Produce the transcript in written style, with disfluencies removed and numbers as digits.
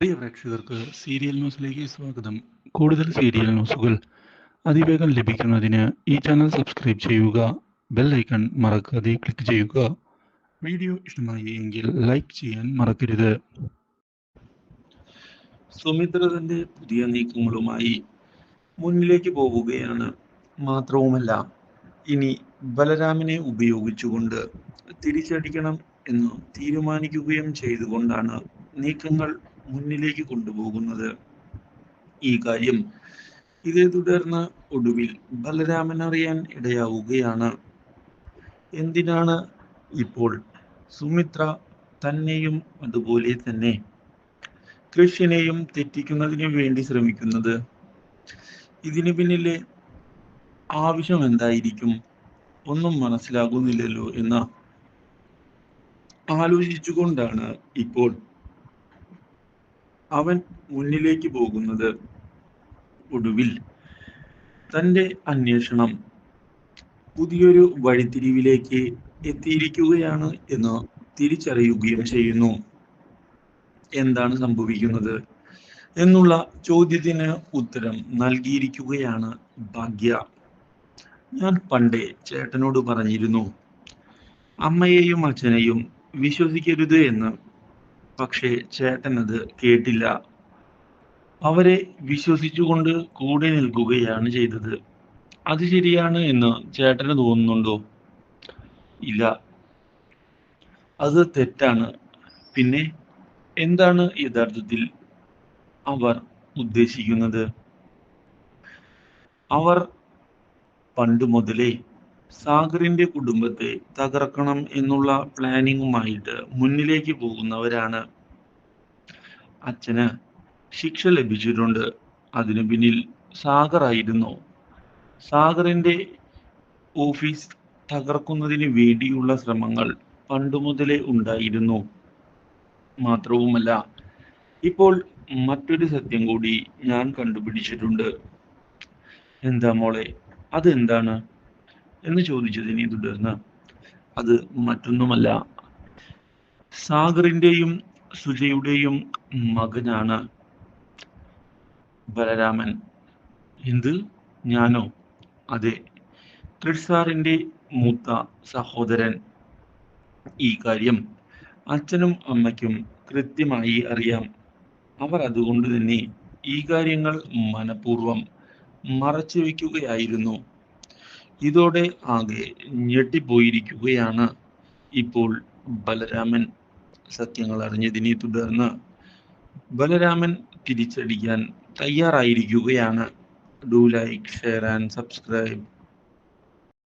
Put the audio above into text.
പ്രിയ പ്രേക്ഷകർക്ക് സീരിയൽ ന്യൂസിലേക്ക് സ്വാഗതം. കൂടുതൽ സീരിയൽ ന്യൂസുകൾ അതിവേഗം ലഭിക്കുന്നതിന് ഈ ചാനൽ സബ്സ്ക്രൈബ് ചെയ്യുക. ബെൽ ഐക്കൺ മറക്കാതെ ക്ലിക്ക് ചെയ്യുക. വീഡിയോ ഇഷ്ടമായി എങ്കിൽ ലൈക്ക് ചെയ്യാൻ മറക്കരുത്. സുമിത്ര തന്റെ പുതിയ നീക്കങ്ങളുമായി മുന്നിലേക്ക് പോവുകയാണ്. മാത്രവുമല്ല, ഇനി ബലരാമനെ ഉപയോഗിച്ചുകൊണ്ട് തിരിച്ചടിക്കണം എന്ന് തീരുമാനിക്കുകയും ചെയ്തുകൊണ്ടാണ് നീക്കങ്ങൾ മുന്നിലേക്ക് കൊണ്ടുപോകുന്നത്. ഈ കാര്യം ഇതേ തുടർന്ന് ഒടുവിൽ ബലരാമൻ അറിയാൻ ഇടയാവുകയാണ്. എന്തിനാണ് ഇപ്പോൾ സുമിത്ര തന്നെയും അതുപോലെ തന്നെ കൃഷിനെയും തെറ്റിക്കുന്നതിന് വേണ്ടി ശ്രമിക്കുന്നത്? ഇതിനു പിന്നിലെ ആവശ്യം എന്തായിരിക്കും? ഒന്നും മനസ്സിലാകുന്നില്ലല്ലോ എന്ന് ആലോചിച്ചുകൊണ്ടാണ് ഇപ്പോൾ അവൻ മുന്നിലേക്ക് പോകുന്നത്. ഒടുവിൽ തന്റെ അന്വേഷണം പുതിയൊരു വഴിത്തിരിവിലേക്ക് എത്തിയിരിക്കുകയാണ് എന്ന് തിരിച്ചറിയുകയും ചെയ്യുന്നു. എന്താണ് സംഭവിക്കുന്നത് എന്നുള്ള ചോദ്യത്തിന് ഉത്തരം നൽകിയിരിക്കുകയാണ് ഭാഗ്യ. ഞാൻ പണ്ടേ ചേട്ടനോട് പറഞ്ഞിരുന്നു, അമ്മയെയും അച്ഛനെയും വിശ്വസിക്കരുത് എന്ന്. പക്ഷേ ചേട്ടൻ അത് കേട്ടില്ല. അവരെ വിശ്വസിച്ചുകൊണ്ട് കൂടെ നിൽക്കുകയാണ് ചെയ്തത്. അത് ശരിയാണ് എന്ന് ചേട്ടന് തോന്നുന്നുണ്ടോ? ഇല്ല, അത് തെറ്റാണ്. പിന്നെ എന്താണ് യഥാർത്ഥത്തിൽ അവർ ഉദ്ദേശിക്കുന്നത്? അവർ പണ്ട് മുതലേ സാഗറിന്റെ കുടുംബത്തെ തകർക്കണം എന്നുള്ള പ്ലാനിങ്ങുമായിട്ട് മുന്നിലേക്ക് പോകുന്നവരാണ്. അച്ഛന് ശിക്ഷ ലഭിച്ചിട്ടുണ്ട്. അതിനു പിന്നിൽ സാഗർ ആയിരുന്നു. സാഗറിന്റെ ഓഫീസ് തകർക്കുന്നതിന് വേണ്ടിയുള്ള ശ്രമങ്ങൾ പണ്ടു മുതലേ ഉണ്ടായിരുന്നു. മാത്രവുമല്ല, ഇപ്പോൾ മറ്റൊരു സത്യം കൂടി ഞാൻ കണ്ടുപിടിച്ചിട്ടുണ്ട്. എന്താ മോളെ, അതെന്താണ് എന്ന് ചോദിച്ചതിനെ തുടർന്ന്, അത് മറ്റൊന്നുമല്ല, സാഗറിന്റെയും സുജയുടെയും മകനാണ് ബലരാമൻ. എന്ത്? ഞാനോ? അതെ, ട്രിസാറിന്റെ മൂത്ത സഹോദരൻ. ഈ കാര്യം അച്ഛനും അമ്മയ്ക്കും കൃത്യമായി അറിയാം. അവർ അതുകൊണ്ട് തന്നെ ഈ കാര്യങ്ങൾ മനഃപൂർവ്വം മറച്ചു വയ്ക്കുകയായിരുന്നു. ഇതോടെ ആകെ ഞെട്ടിപ്പോയിരിക്കുകയാണ് ഇപ്പോൾ ബലരാമൻ. സത്യങ്ങൾ അറിഞ്ഞതിനെ തുടർന്ന് ബലരാമൻ തിരിച്ചടിക്കാൻ തയ്യാറായിരിക്കുകയാണ്. Do like, share and subscribe.